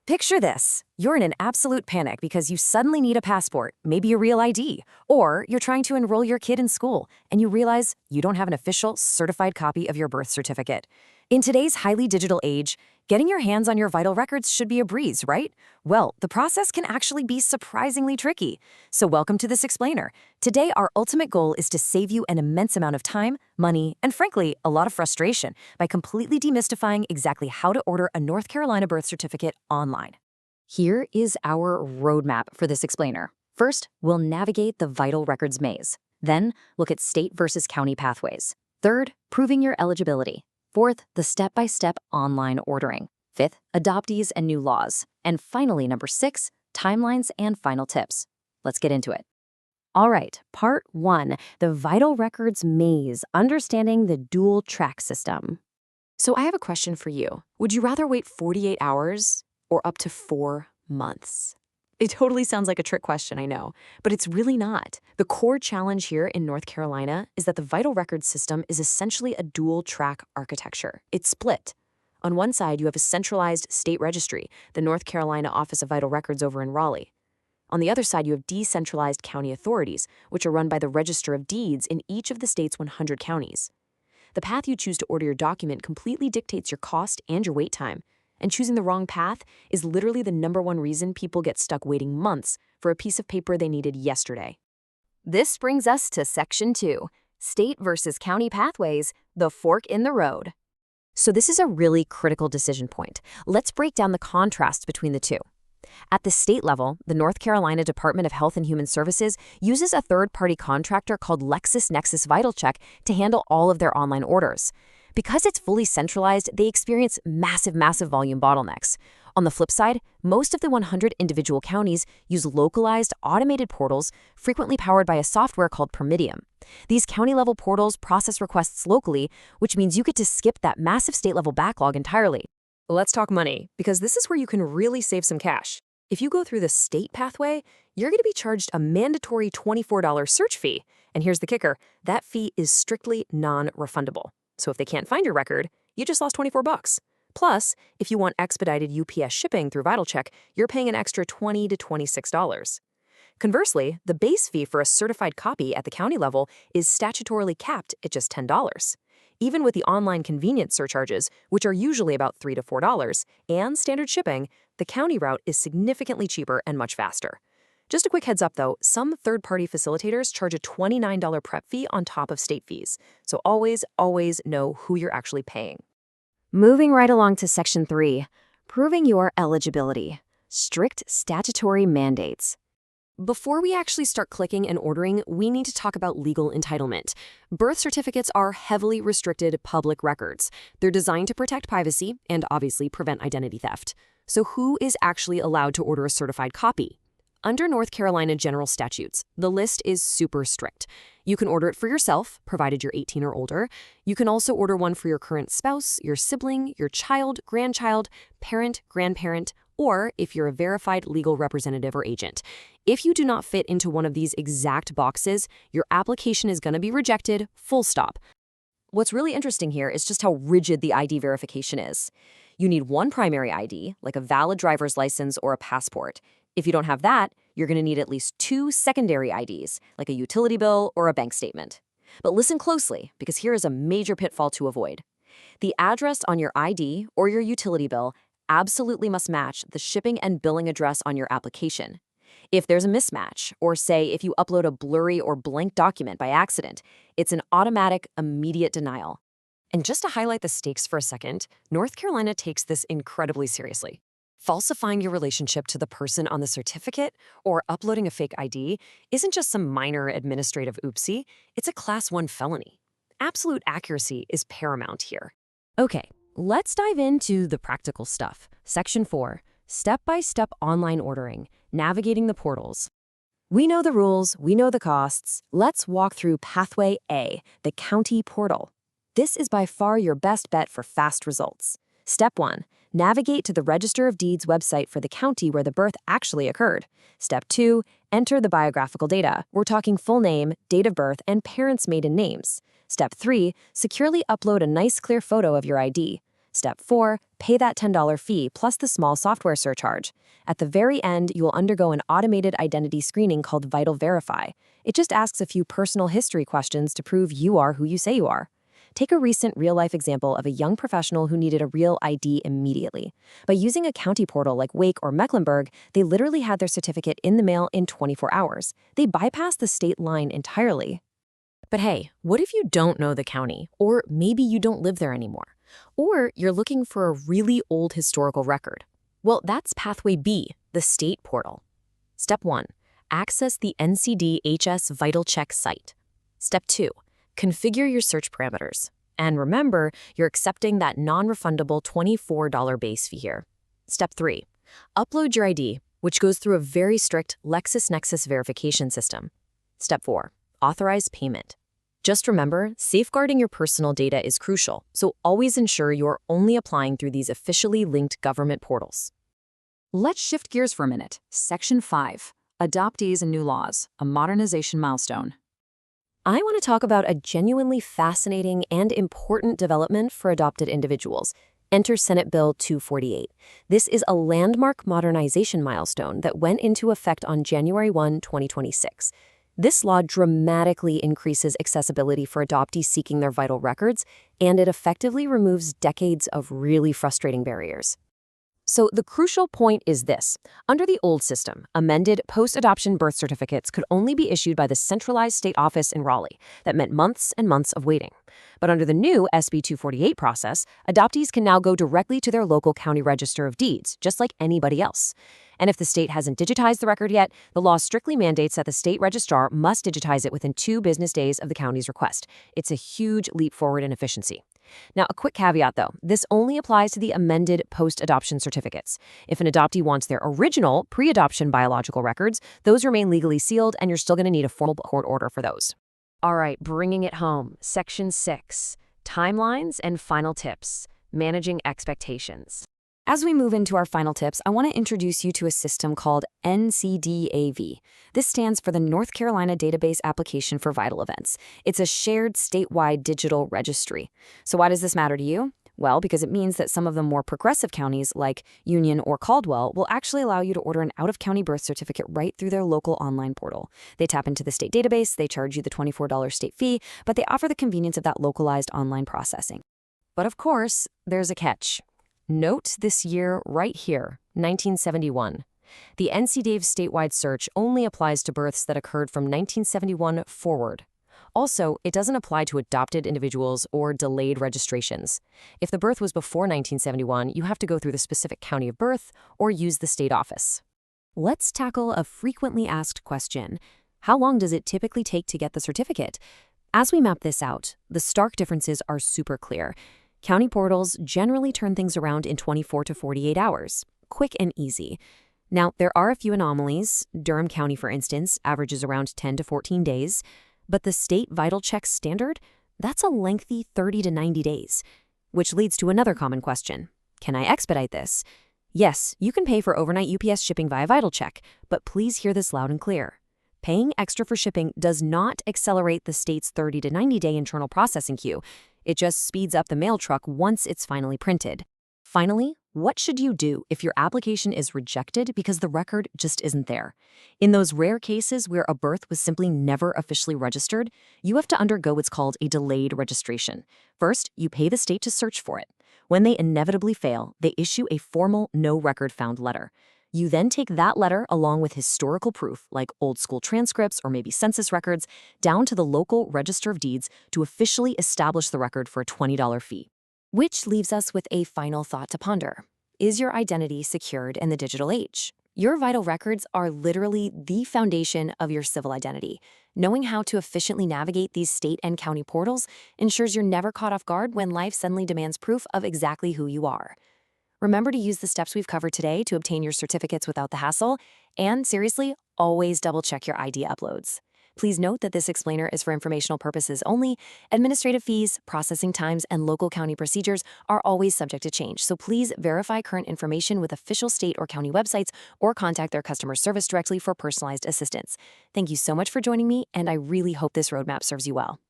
Picture this. You're in an absolute panic because you suddenly need a passport, maybe a real ID, or you're trying to enroll your kid in school and you realize you don't have an official, certified copy of your birth certificate. In today's highly digital age, getting your hands on your vital records should be a breeze, right? Well, the process can actually be surprisingly tricky. So welcome to this explainer. Today, our ultimate goal is to save you an immense amount of time, money, and frankly, a lot of frustration by completely demystifying exactly how to order a North Carolina birth certificate online. Here is our roadmap for this explainer. First, we'll navigate the vital records maze. Then, look at state versus county pathways. Third, proving your eligibility. Fourth, the step-by-step online ordering. Fifth, adoptees and new laws. And finally, number 6, timelines and final tips. Let's get into it. All right, part 1, the vital records maze, understanding the dual track system. So I have a question for you. Would you rather wait 48 hours or up to 4 months? It totally sounds like a trick question, I know, but it's really not. The core challenge here in North Carolina is that the vital records system is essentially a dual-track architecture. It's split. On one side, you have a centralized state registry, the North Carolina Office of Vital Records over in Raleigh. On the other side, you have decentralized county authorities, which are run by the Register of Deeds in each of the state's 100 counties. The path you choose to order your document completely dictates your cost and your wait time. And choosing the wrong path is literally the #1 reason people get stuck waiting months for a piece of paper they needed yesterday. This brings us to Section 2, State versus County Pathways, the fork in the road. So this is a really critical decision point. Let's break down the contrast between the two. At the state level, the North Carolina Department of Health and Human Services uses a third-party contractor called LexisNexis VitalCheck to handle all of their online orders. Because it's fully centralized, they experience massive volume bottlenecks. On the flip side, most of the 100 individual counties use localized, automated portals, frequently powered by a software called Permitium. These county-level portals process requests locally, which means you get to skip that massive state-level backlog entirely. Let's talk money, because this is where you can really save some cash. If you go through the state pathway, you're going to be charged a mandatory $24 search fee. And here's the kicker, that fee is strictly non-refundable. So if they can't find your record, you just lost $24. Plus, if you want expedited UPS shipping through VitalCheck, you're paying an extra $20 to $26. Conversely, the base fee for a certified copy at the county level is statutorily capped at just $10. Even with the online convenience surcharges, which are usually about $3 to $4, and standard shipping, the county route is significantly cheaper and much faster. Just a quick heads up though, some third-party facilitators charge a $29 prep fee on top of state fees. So always know who you're actually paying. Moving right along to Section 3, proving your eligibility. Strict statutory mandates. Before we actually start clicking and ordering, we need to talk about legal entitlement. Birth certificates are heavily restricted public records. They're designed to protect privacy and obviously prevent identity theft. So who is actually allowed to order a certified copy? Under North Carolina general statutes, the list is super strict. You can order it for yourself, provided you're 18 or older. You can also order one for your current spouse, your sibling, your child, grandchild, parent, grandparent, or if you're a verified legal representative or agent. If you do not fit into one of these exact boxes, your application is going to be rejected, full stop. What's really interesting here is just how rigid the ID verification is. You need one primary ID, like a valid driver's license or a passport. If you don't have that, you're going to need at least 2 secondary IDs, like a utility bill or a bank statement. But listen closely, because here is a major pitfall to avoid. The address on your ID or your utility bill absolutely must match the shipping and billing address on your application. If there's a mismatch, or say if you upload a blurry or blank document by accident, it's an automatic, immediate denial. And just to highlight the stakes for a second, North Carolina takes this incredibly seriously. Falsifying your relationship to the person on the certificate or uploading a fake ID isn't just some minor administrative oopsie, it's a Class 1 felony. Absolute accuracy is paramount here. Okay, let's dive into the practical stuff. Section 4, Step-by-Step Online Ordering, Navigating the Portals. We know the rules, we know the costs. Let's walk through Pathway A, the county portal. This is by far your best bet for fast results. Step 1. Navigate to the Register of Deeds website for the county where the birth actually occurred. Step 2. Enter the biographical data. We're talking full name, date of birth, and parents' maiden names. Step 3. Securely upload a nice clear photo of your ID. Step 4, pay that $10 fee plus the small software surcharge. At the very end, you will undergo an automated identity screening called Vital Verify. It just asks a few personal history questions to prove you are who you say you are. Take a recent real-life example of a young professional who needed a real ID immediately. By using a county portal like Wake or Mecklenburg, they literally had their certificate in the mail in 24 hours. They bypassed the state line entirely. But hey, what if you don't know the county? Or maybe you don't live there anymore? Or you're looking for a really old historical record? Well, that's Pathway B, the state portal. Step 1, access the NCDHS Vital Check site. Step 2, configure your search parameters. And remember, you're accepting that non-refundable $24 base fee here. Step 3, upload your ID, which goes through a very strict LexisNexis verification system. Step 4, authorize payment. Just remember, safeguarding your personal data is crucial, so always ensure you're only applying through these officially linked government portals. Let's shift gears for a minute. Section 5, Adoptees and New Laws, a modernization milestone. I want to talk about a genuinely fascinating and important development for adopted individuals. Enter Senate Bill 248. This is a landmark modernization milestone that went into effect on January 1, 2026. This law dramatically increases accessibility for adoptees seeking their vital records, and it effectively removes decades of really frustrating barriers. So the crucial point is this. Under the old system, amended post-adoption birth certificates could only be issued by the centralized state office in Raleigh. That meant months and months of waiting. But under the new SB 248 process, adoptees can now go directly to their local county register of deeds, just like anybody else. And if the state hasn't digitized the record yet, the law strictly mandates that the state registrar must digitize it within 2 business days of the county's request. It's a huge leap forward in efficiency. Now, a quick caveat though, this only applies to the amended post-adoption certificates. If an adoptee wants their original pre-adoption biological records, those remain legally sealed and you're still going to need a formal court order for those. All right, bringing it home. Section 6, timelines and final tips, managing expectations. As we move into our final tips, I want to introduce you to a system called NCDAV. This stands for the North Carolina Database Application for Vital Events. It's a shared statewide digital registry. So why does this matter to you? Well, because it means that some of the more progressive counties, like Union or Caldwell, will actually allow you to order an out-of-county birth certificate right through their local online portal. They tap into the state database, they charge you the $24 state fee, but they offer the convenience of that localized online processing. But of course, there's a catch. Note this year right here, 1971. The NCDAV statewide search only applies to births that occurred from 1971 forward. Also, it doesn't apply to adopted individuals or delayed registrations. If the birth was before 1971, you have to go through the specific county of birth or use the state office. Let's tackle a frequently asked question. How long does it typically take to get the certificate? As we map this out, the stark differences are super clear. County portals generally turn things around in 24 to 48 hours, quick and easy. Now, there are a few anomalies. Durham County, for instance, averages around 10 to 14 days. But the state Vital Check standard, that's a lengthy 30 to 90 days. Which leads to another common question. Can I expedite this? Yes, you can pay for overnight UPS shipping via Vital Check, but please hear this loud and clear. Paying extra for shipping does not accelerate the state's 30 to 90-day internal processing queue. It just speeds up the mail truck once it's finally printed. Finally, what should you do if your application is rejected because the record just isn't there? In those rare cases where a birth was simply never officially registered, you have to undergo what's called a delayed registration. First, you pay the state to search for it. When they inevitably fail, they issue a formal no record found letter. You then take that letter along with historical proof, like old school transcripts or maybe census records, down to the local Register of Deeds to officially establish the record for a $20 fee. Which leaves us with a final thought to ponder. Is your identity secured in the digital age? Your vital records are literally the foundation of your civil identity. Knowing how to efficiently navigate these state and county portals ensures you're never caught off guard when life suddenly demands proof of exactly who you are. Remember to use the steps we've covered today to obtain your certificates without the hassle, and seriously, always double-check your ID uploads. Please note that this explainer is for informational purposes only. Administrative fees, processing times, and local county procedures are always subject to change, so please verify current information with official state or county websites or contact their customer service directly for personalized assistance. Thank you so much for joining me, and I really hope this roadmap serves you well.